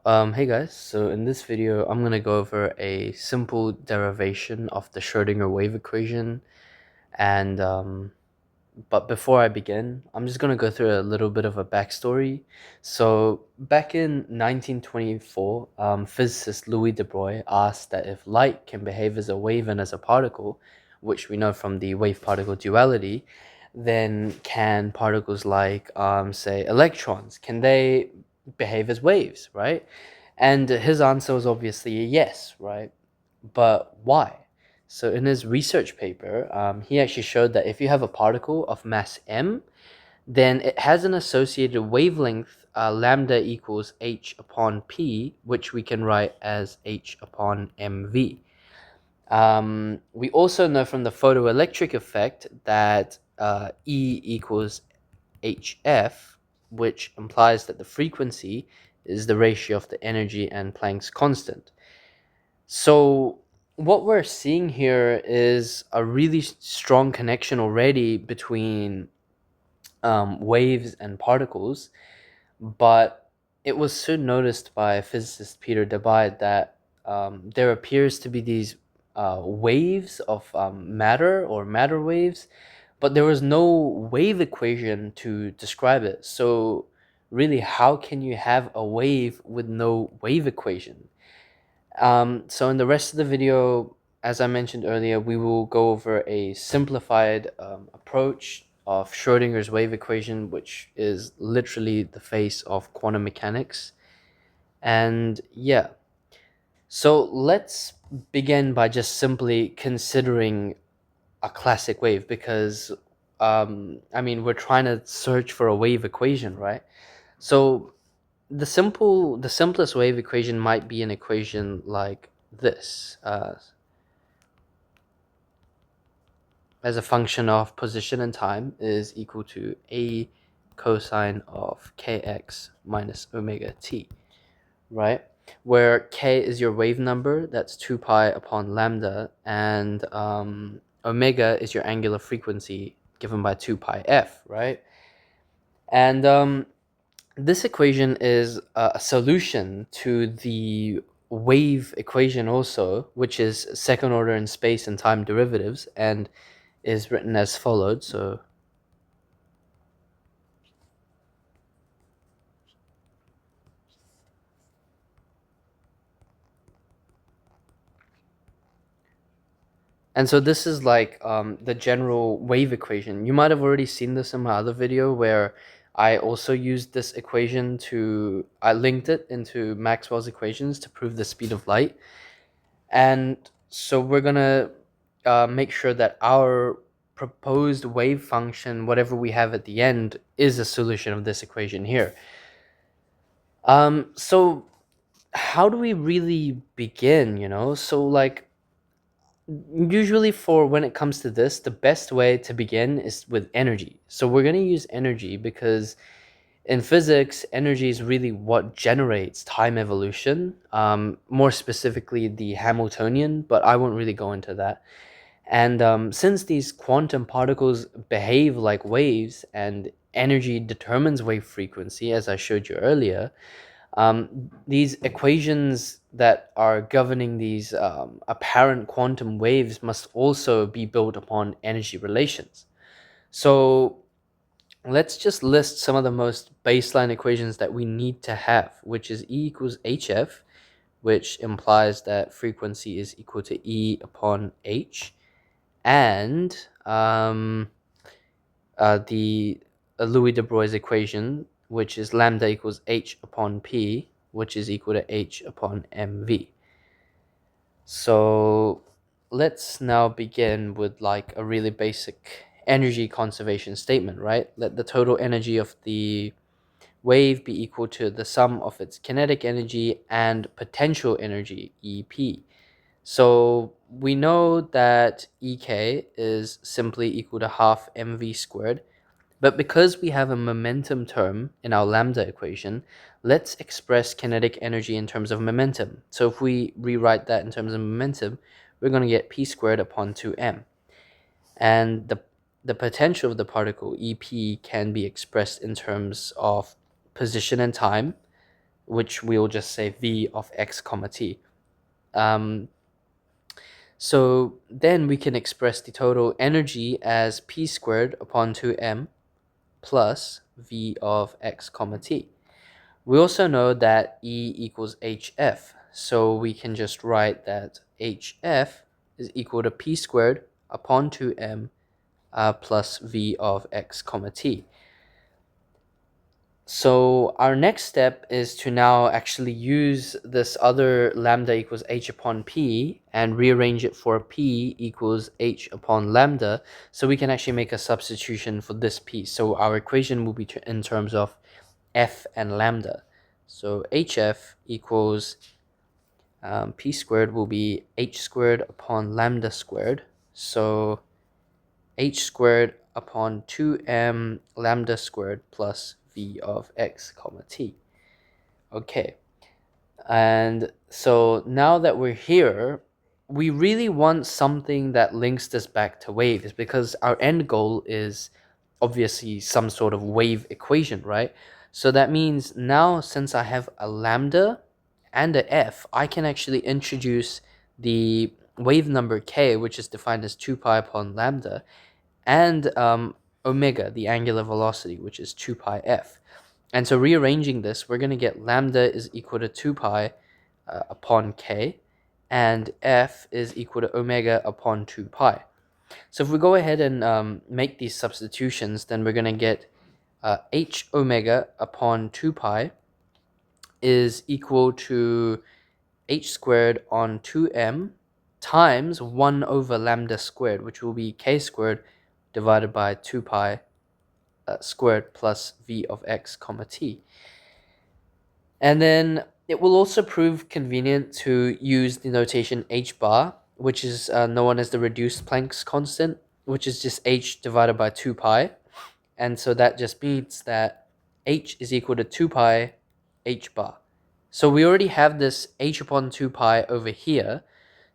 Hey guys, so in this video I'm going to go over a simple derivation of the Schrödinger wave equation and but before I begin, I'm just going to go through a little bit of a backstory. So back in 1924, physicist Louis de Broglie asked that if light can behave as a wave and as a particle, which we know from the wave-particle duality, then can particles like, say, electrons, can they behave as waves, right? And his answer was obviously a yes, right? But why? So in his research paper, he actually showed that if you have a particle of mass m, then it has an associated wavelength lambda equals h upon p, which we can write as h upon mv. We also know from the photoelectric effect that E equals hf, which implies that the frequency is the ratio of the energy and Planck's constant. So what we're seeing here is a really strong connection already between waves and particles, but it was soon noticed by physicist Peter Debye that there appears to be these waves of matter or matter waves, but there was no wave equation to describe it. So really, how can you have a wave with no wave equation? So in the rest of the video, as I mentioned earlier, we will go over a simplified approach of Schrödinger's wave equation, which is literally the face of quantum mechanics. And yeah, so let's begin by just simply considering a classic wave because, I mean, we're trying to search for a wave equation, right? So the simplest wave equation might be an equation like this, as a function of position and time is equal to a cosine of kx minus omega t, right? Where k is your wave number, that's 2 pi upon lambda, and omega is your angular frequency given by 2 pi f, right? And this equation is a solution to the wave equation also, which is second order in space and time derivatives, and is written as followed. So and so this is like the general wave equation. You might have already seen this in my other video where I also used this equation I linked it into Maxwell's equations to prove the speed of light. And so we're gonna make sure that our proposed wave function, whatever we have at the end, is a solution of this equation here. So how do we really begin, So like usually for when it comes to this, the best way to begin is with energy. So we're going to use energy because in physics, energy is really what generates time evolution, more specifically the Hamiltonian, but I won't really go into that. And since these quantum particles behave like waves and energy determines wave frequency, as I showed you earlier, these equations that are governing these apparent quantum waves must also be built upon energy relations. So let's just list some of the most baseline equations that we need to have, which is E equals hf, which implies that frequency is equal to E upon h, and the Louis de Broglie's equation, which is lambda equals h upon p, which is equal to h upon mv. So let's now begin with like a really basic energy conservation statement, right? Let the total energy of the wave be equal to the sum of its kinetic energy and potential energy, EP. So we know that EK is simply equal to half mv squared, but because we have a momentum term in our lambda equation, let's express kinetic energy in terms of momentum. So if we rewrite that in terms of momentum, we're going to get p squared upon 2m. And the potential of the particle, EP, can be expressed in terms of position and time. which we'll just say v of x comma t. So then we can express the total energy as p squared upon 2m plus v of x comma t. We also know that E equals HF, so we can just write that HF is equal to p squared upon 2m plus v of x comma t. So our next step is to now actually use this other lambda equals h upon p and rearrange it for p equals h upon lambda, so we can actually make a substitution for this p. So our equation will be in terms of f and lambda. So hf equals p squared will be h squared upon lambda squared. So h squared upon 2m lambda squared plus v of x comma t. Okay, and so now that we're here, we really want something that links this back to waves, because our end goal is obviously some sort of wave equation, right? So that means now, since I have a lambda and a f, I can actually introduce the wave number k, which is defined as 2 pi upon lambda, and omega, the angular velocity, which is 2 pi f. And so rearranging this, we're going to get lambda is equal to 2 pi upon k, and f is equal to omega upon 2 pi. So if we go ahead and make these substitutions, then we're going to get h omega upon 2 pi is equal to h squared on 2m times 1 over lambda squared, which will be k squared divided by 2 pi squared plus v of x comma t. And then it will also prove convenient to use the notation h bar, which is known as the reduced Planck's constant, which is just h divided by 2 pi. And so that just means that h is equal to 2 pi h bar. So we already have this h upon 2 pi over here,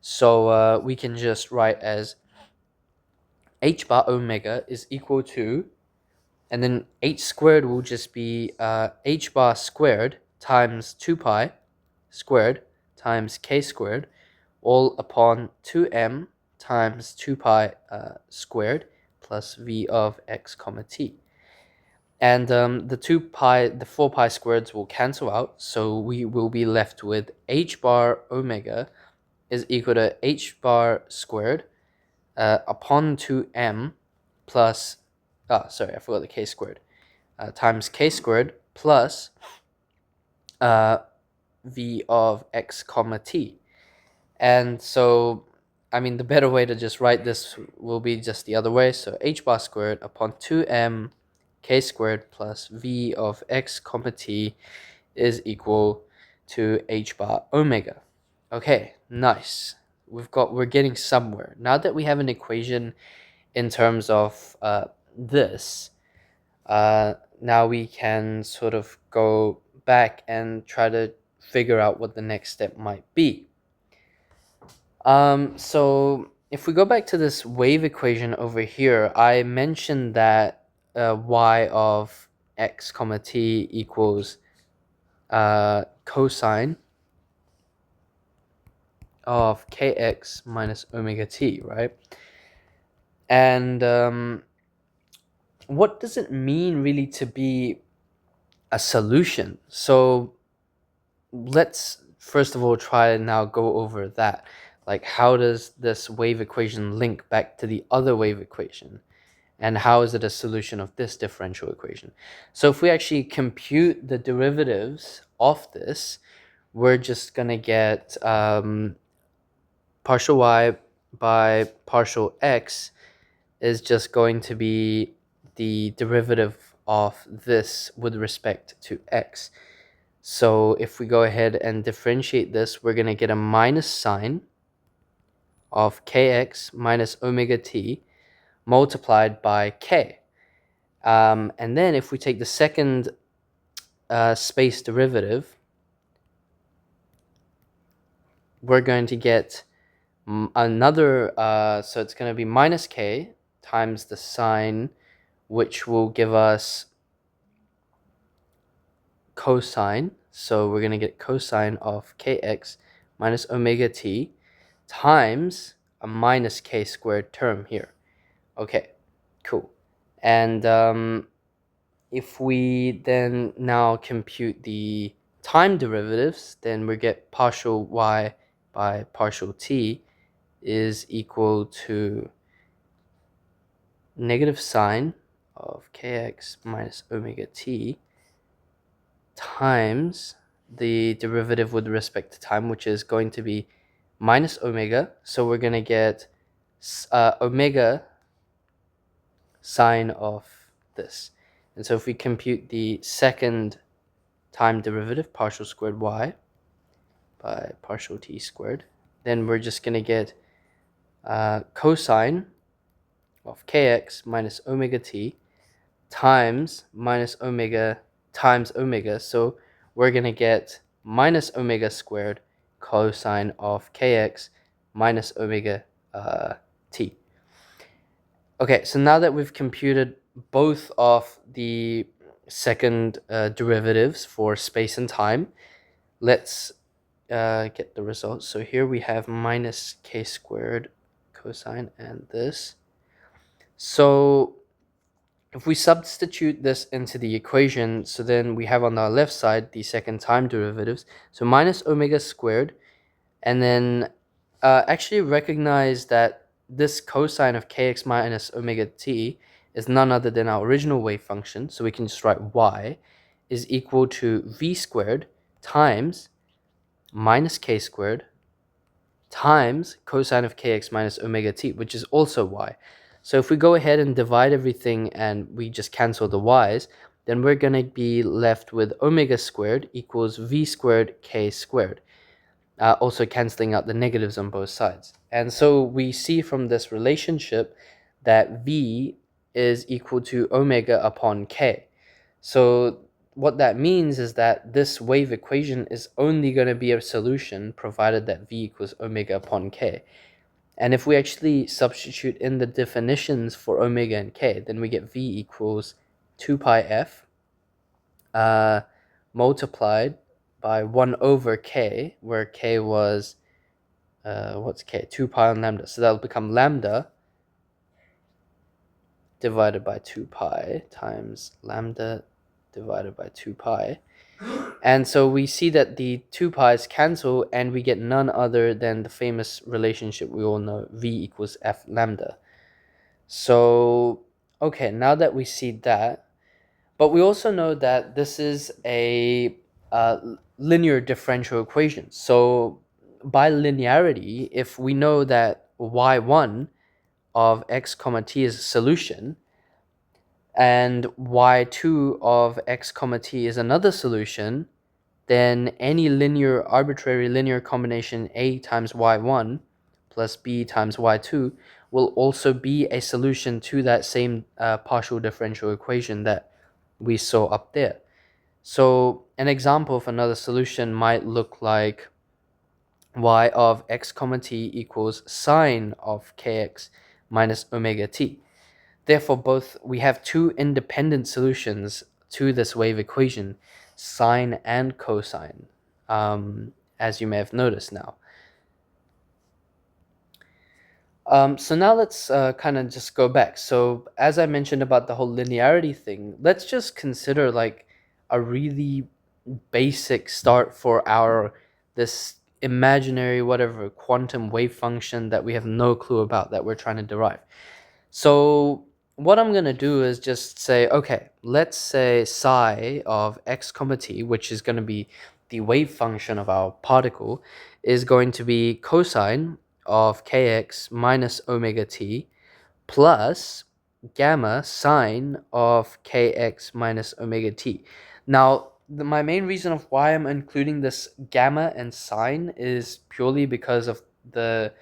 so we can just write as h bar omega is equal to, and then h squared will just be h bar squared times 2 pi squared times k squared, all upon 2m times 2 pi squared plus v of x comma t. And the 4 pi squareds will cancel out, so we will be left with h bar omega is equal to h bar squared upon 2m plus, sorry, I forgot the k squared, times k squared plus v of x comma t. And so, I mean, the better way to just write this will be just the other way. So h bar squared upon 2m k squared plus v of x comma t is equal to h bar omega. Okay, nice. We're getting somewhere. Now that we have an equation in terms of this, now we can sort of go back and try to figure out what the next step might be. So if we go back to this wave equation over here, I mentioned that y of x comma t equals cosine of kx minus omega t, right? And what does it mean really to be a solution? So let's first of all try and now go over that. Like, how does this wave equation link back to the other wave equation? And how is it a solution of this differential equation? So if we actually compute the derivatives of this, we're just going to get partial y by partial x is just going to be the derivative of this with respect to x. So if we go ahead and differentiate this, we're going to get a minus sign of kx minus omega t multiplied by k. And then if we take the second space derivative, we're going to get another, so it's going to be minus k times the sign, which will give us cosine So we're going to get cosine of kx minus omega t times a minus k squared term here. Okay, cool. And if we then now compute the time derivatives, then we get partial y by partial t is equal to negative sine of kx minus omega t times the derivative with respect to time, which is going to be minus omega. So we're going to get omega sine of this. And so if we compute the second time derivative, partial squared y by partial t squared, then we're just going to get cosine of kx minus omega t times minus omega times omega. So we're going to get minus omega squared cosine of kx minus omega t. Okay, so now that we've computed both of the second derivatives for space and time, let's get the results. So here we have minus k squared cosine and this. So if we substitute this into the equation, so then we have on our left side the second time derivatives. So minus omega squared, and then actually recognize that this cosine of kx minus omega t is none other than our original wave function. So we can just write y is equal to v squared times minus k squared times cosine of kx minus omega t, which is also y. So if we go ahead and divide everything and we just cancel the y's, then we're going to be left with omega squared equals v squared k squared, also canceling out the negatives on both sides. And so we see from this relationship that v is equal to omega upon k. So what that means is that this wave equation is only going to be a solution provided that v equals omega upon k. And if we actually substitute in the definitions for omega and k, then we get v equals 2 pi f multiplied by 1 over k, where k was, what's k? 2 pi on lambda. So that'll become lambda divided by 2 pi times lambda divided by 2 pi. And so we see that the 2 pi's cancel and we get none other than the famous relationship we all know, v equals f lambda. So, okay, now that we see that, but we also know that this is a linear differential equation. So by linearity, if we know that y1 of x comma t is a solution, and y2 of x comma t is another solution, then any arbitrary linear combination a times y1 plus b times y2 will also be a solution to that same partial differential equation that we saw up there. So an example of another solution might look like y of x comma t equals sine of kx minus omega t. Therefore, we have two independent solutions to this wave equation, sine and cosine, as you may have noticed now. So now let's kind of just go back. So as I mentioned about the whole linearity thing, let's just consider like a really basic start for this imaginary whatever quantum wave function that we have no clue about that we're trying to derive. So what I'm going to do is just say, okay, let's say psi of x comma t, which is going to be the wave function of our particle, is going to be cosine of kx minus omega t plus gamma sine of kx minus omega t. Now, my main reason of why I'm including this gamma and sine is purely because of the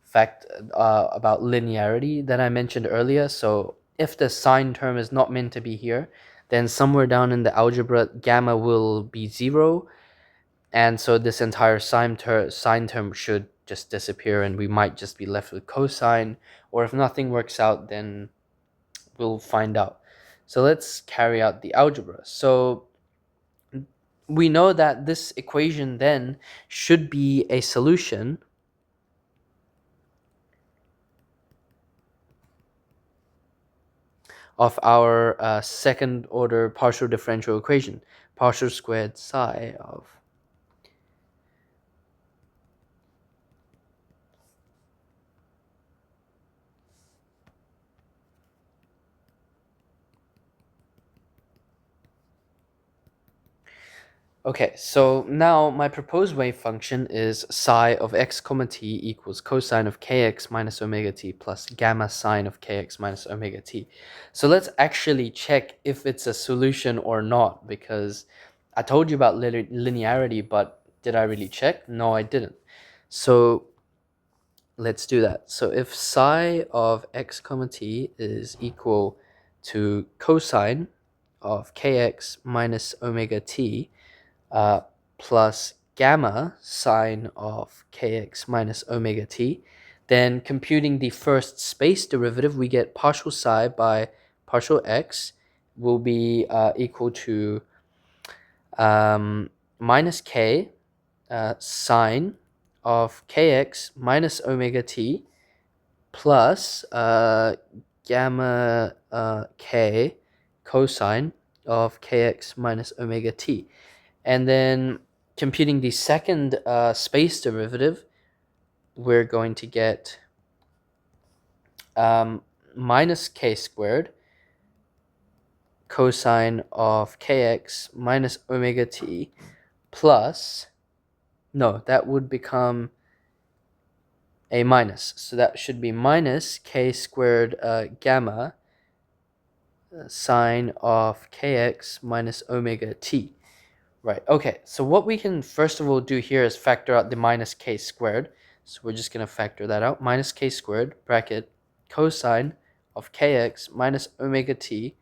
fact about linearity that I mentioned earlier. So if the sine term is not meant to be here, then somewhere down in the algebra, gamma will be 0. And so this entire sine term should just disappear and we might just be left with cosine. Or if nothing works out, then we'll find out. So let's carry out the algebra. So we know that this equation then should be a solution of our second order partial differential equation, partial squared psi of. Okay, so now my proposed wave function is psi of x comma t equals cosine of kx minus omega t plus gamma sine of kx minus omega t. So let's actually check if it's a solution or not, because I told you about linearity, but did I really check? No, I didn't. So let's do that. So if psi of x comma t is equal to cosine of kx minus omega t, plus gamma sine of kx minus omega t. Then computing the first space derivative, we get partial psi by partial x will be equal to minus k sine of kx minus omega t plus gamma k cosine of kx minus omega t. And then computing the second space derivative, we're going to get minus k squared cosine of kx minus omega t plus, no, that would become a minus. So that should be minus k squared gamma sine of kx minus omega t. Right, okay, so what we can first of all do here is factor out the minus k squared. So we're just going to factor that out. Minus k squared, bracket, cosine of kx minus omega t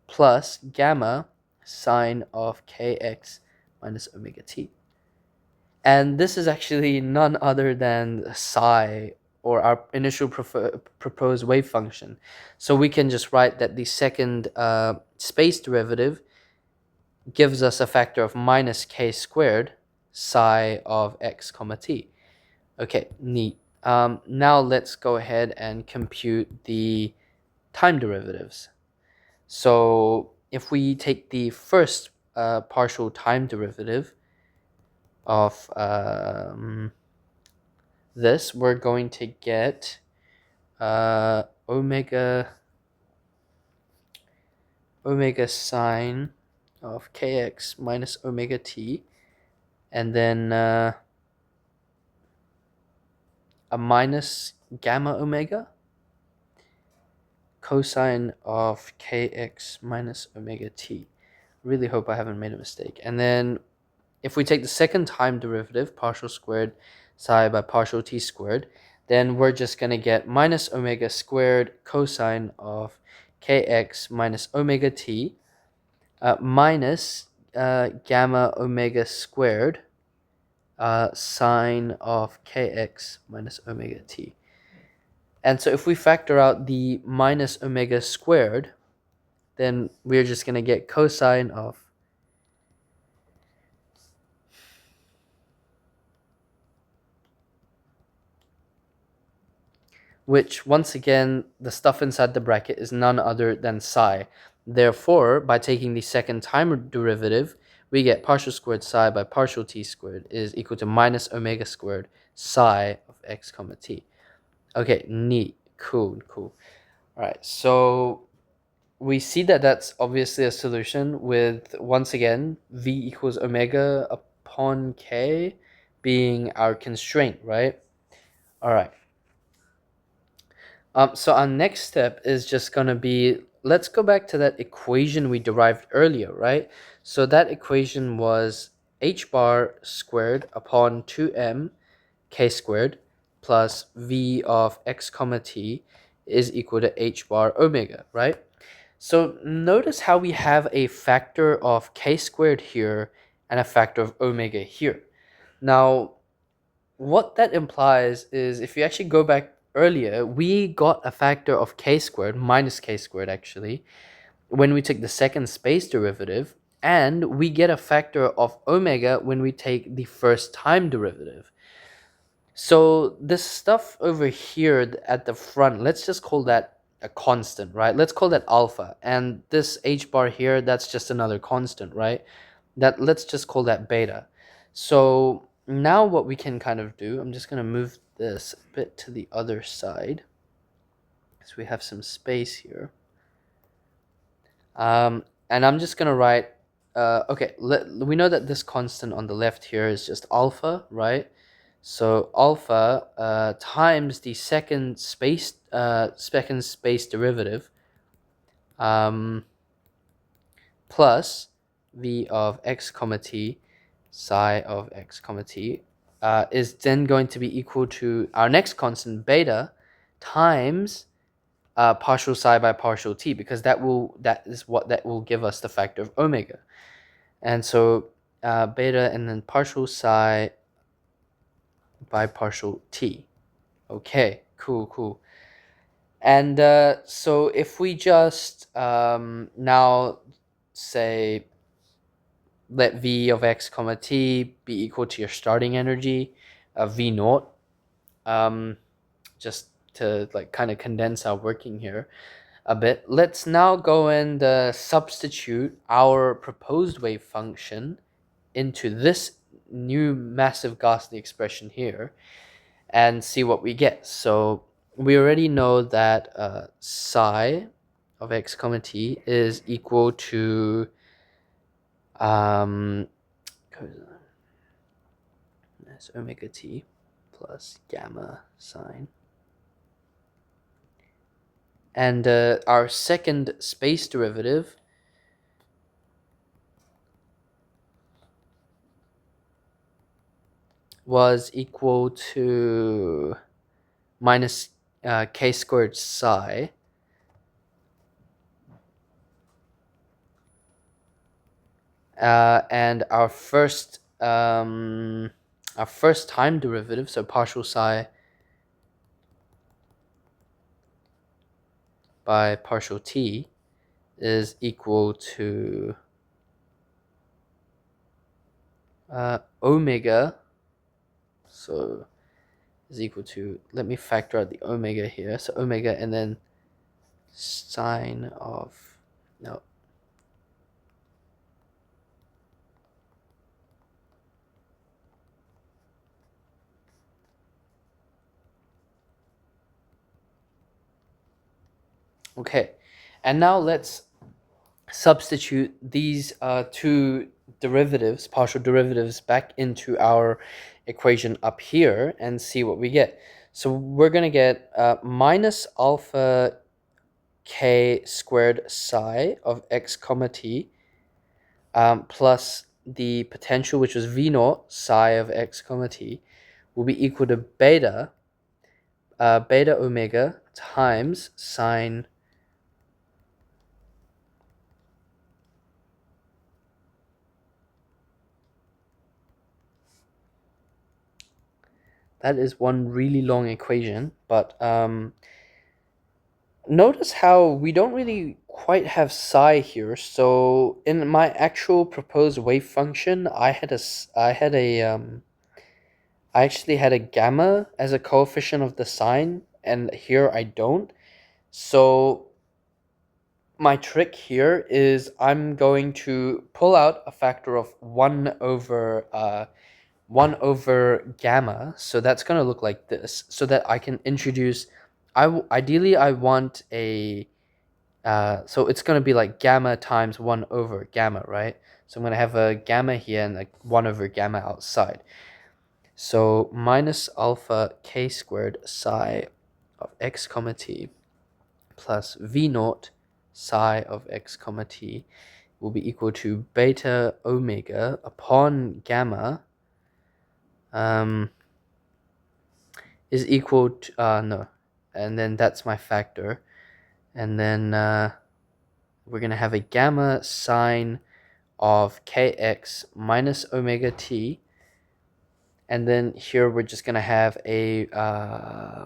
plus gamma sine of kx minus omega t. And this is actually none other than psi, or our initial proposed wave function. So we can just write that the second space derivative gives us a factor of minus k squared psi of x comma t. Okay, neat. Now let's go ahead and compute the time derivatives. So if we take the first partial time derivative of this, we're going to get omega sine of kx minus omega t, and then a minus gamma omega cosine of kx minus omega t. Really hope I haven't made a mistake. And then if we take the second time derivative, partial squared psi by partial t squared, then we're just going to get minus omega squared cosine of kx minus omega t minus gamma omega squared sine of kx minus omega t. And so if we factor out the minus omega squared, then we're just going to get cosine of which, once again, the stuff inside the bracket is none other than psi. Therefore, by taking the second time derivative, we get partial squared psi by partial t squared is equal to minus omega squared psi of x comma t. Okay, neat, cool. All right, so we see that that's obviously a solution with, once again, v equals omega upon k being our constraint, right? All right. So our next step is just going to be, let's go back to that equation we derived earlier, right? So that equation was h bar squared upon 2m k squared plus v of x comma t is equal to h bar omega, right? So notice how we have a factor of k squared here and a factor of omega here. Now, what that implies is, if you actually go back earlier, we got a factor of k squared, minus k squared actually, when we took the second space derivative, and we get a factor of omega when we take the first time derivative. So this stuff over here at the front, let's just call that a constant, right? Let's call that alpha. And this h bar here, that's just another constant, right? Let's just call that beta. So now what we can kind of do, I'm just going to move this a bit to the other side, because we have some space here. And I'm just going to write, okay, we know that this constant on the left here is just alpha, right? So alpha times the second space derivative plus v of x comma t psi of x comma t is then going to be equal to our next constant beta times partial psi by partial t, because that will give us the factor of omega. And so beta and then partial psi by partial t. Okay, cool. And so if we just now say let v of x comma t be equal to your starting energy of v naught, just to like kind of condense our working here a bit, let's now go and substitute our proposed wave function into this new massive ghastly expression here and see what we get. So we already know that psi of x comma t is equal to that's omega t plus gamma sine. And our second space derivative was equal to minus k squared psi and our first time derivative, so partial psi by partial t, is equal to omega. So is equal to, let me factor out the omega here, so omega and then sine of, no, okay. And now let's substitute these two derivatives, partial derivatives, back into our equation up here and see what we get. So we're going to get minus alpha k squared psi of x comma t plus the potential, which was v naught psi of x comma t, will be equal to beta omega times sine that is one really long equation, but notice how we don't really quite have psi here. So in my actual proposed wave function, I actually had a gamma as a coefficient of the sine, and here I don't. So my trick here is I'm going to pull out a factor of 1 over gamma, so that's going to look like this, so that I can introduce, ideally I want a, so it's going to be like gamma times 1 over gamma, right? So I'm going to have a gamma here and like 1 over gamma outside. So minus alpha k squared psi of x comma t plus v naught psi of x comma t will be equal to beta omega upon gamma is equal to, no, and then that's my factor. And then we're going to have a gamma sine of kx minus omega t. And then here we're just going to have a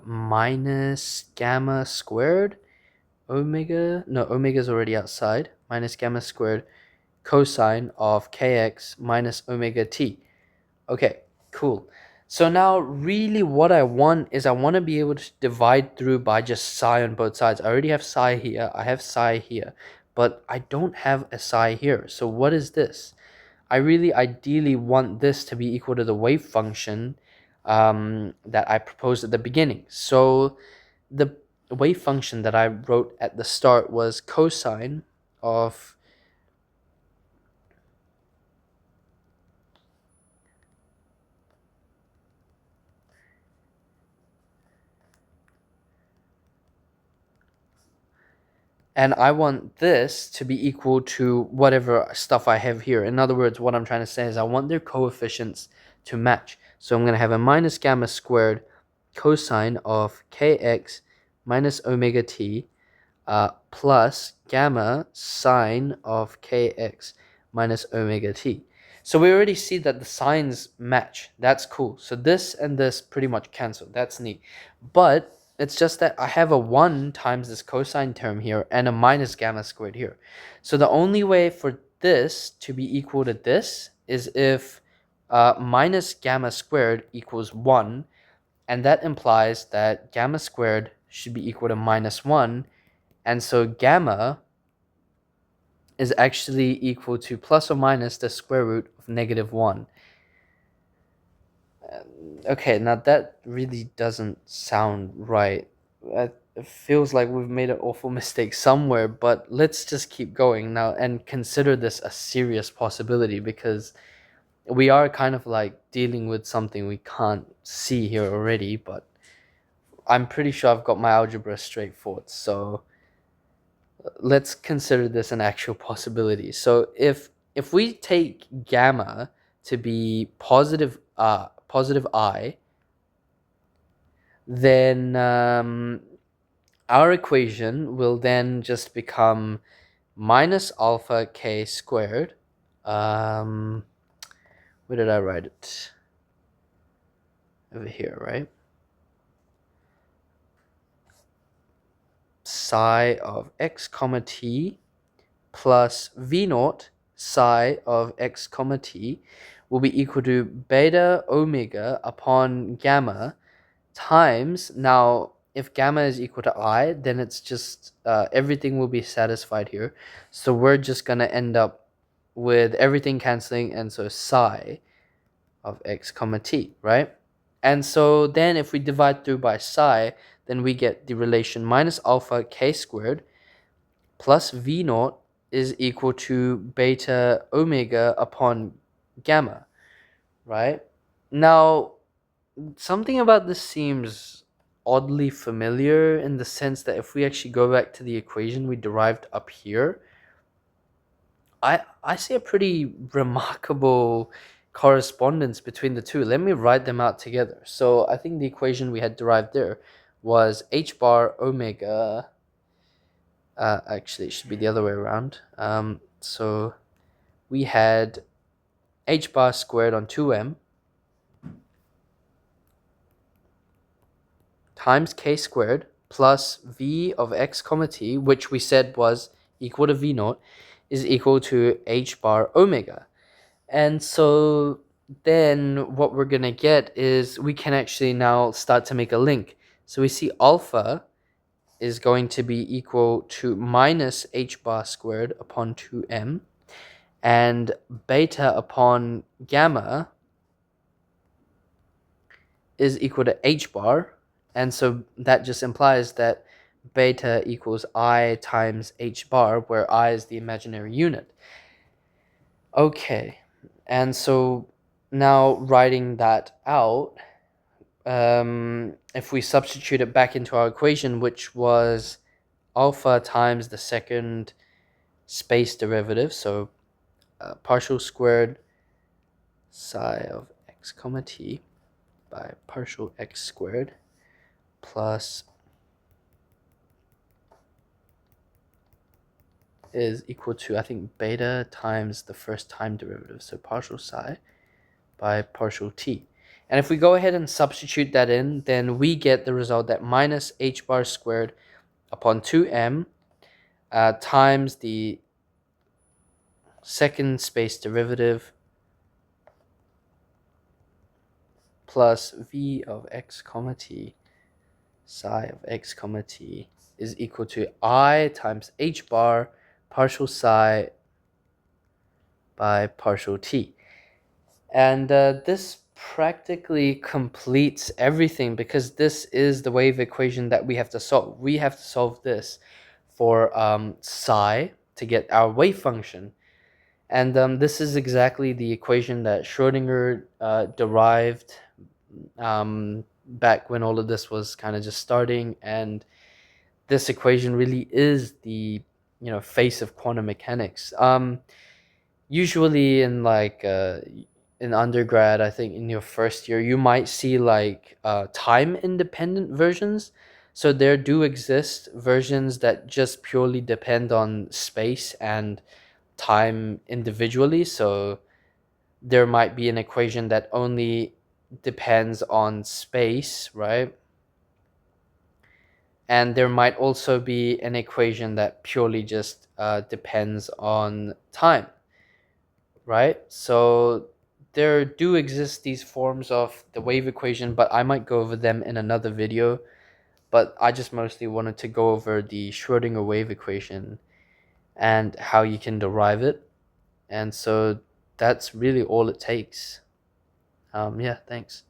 minus gamma squared omega. No, omega is already outside. Minus gamma squared cosine of kx minus omega t. Okay, cool. So now really what I want is I want to be able to divide through by just psi on both sides. I already have psi here, I have psi here, but I don't have a psi here. So what is this? I really ideally want this to be equal to the wave function that I proposed at the beginning. So the wave function that I wrote at the start was cosine of and I want this to be equal to whatever stuff I have here. In other words, what I'm trying to say is I want their coefficients to match. So I'm going to have a minus gamma squared cosine of kx minus omega t plus gamma sine of kx minus omega t. So we already see that the signs match. That's cool. So this and this pretty much cancel. That's neat. But it's just that I have a 1 times this cosine term here and a minus gamma squared here. So the only way for this to be equal to this is if minus gamma squared equals 1. And that implies that gamma squared should be equal to minus 1. And so gamma is actually equal to plus or minus the square root of negative 1. Okay, now that really doesn't sound right. It feels like we've made an awful mistake somewhere, but let's just keep going now and consider this a serious possibility, because we are kind of like dealing with something we can't see here already, but I'm pretty sure I've got my algebra straightforward. So let's consider this an actual possibility. So if we take gamma to be positive I, then our equation will then just become minus alpha k squared. Where did I write it? Over here, right? Psi of x comma t plus v naught psi of x comma t will be equal to beta omega upon gamma times, now if gamma is equal to I, then it's just everything will be satisfied here, so we're just gonna end up with everything canceling, and so psi of x comma t, right? And so then if we divide through by psi, then we get the relation minus alpha k squared plus v naught is equal to beta omega upon gamma, right? Now, something about this seems oddly familiar in the sense that if we actually go back to the equation we derived up here, I see a pretty remarkable correspondence between the two. Let me write them out together. So I think the equation we had derived there was h bar omega. Actually, it should be the other way around. So we had h bar squared on 2m times k squared plus v of x comma t, which we said was equal to v naught, is equal to h bar omega. And so then what we're going to get is we can actually now start to make a link. So we see alpha is going to be equal to minus h bar squared upon 2m, and beta upon gamma is equal to h bar, and so that just implies that beta equals I times h bar, where I is the imaginary unit. Okay, and so now writing that out, if we substitute it back into our equation, which was alpha times the second space derivative, so partial squared psi of x comma t by partial x squared plus is equal to, I think, beta times the first time derivative, so partial psi by partial t. And if we go ahead and substitute that in, then we get the result that minus h bar squared upon 2m times the second space derivative plus v of x comma t psi of x comma t is equal to I times h bar partial psi by partial t. And this practically completes everything, because this is the wave equation that we have to solve. We have to solve this for psi to get our wave function. And this is exactly the equation that Schrödinger derived back when all of this was kind of just starting. And this equation really is the face of quantum mechanics. Usually in in undergrad, I think in your first year, you might see like time independent versions. So there do exist versions that just purely depend on space and time individually. So there might be an equation that only depends on space, right? And there might also be an equation that purely just depends on time, right? So there do exist these forms of the wave equation, but I might go over them in another video. But I just mostly wanted to go over the Schrödinger wave equation and how you can derive it. And so that's really all it takes. Yeah, thanks.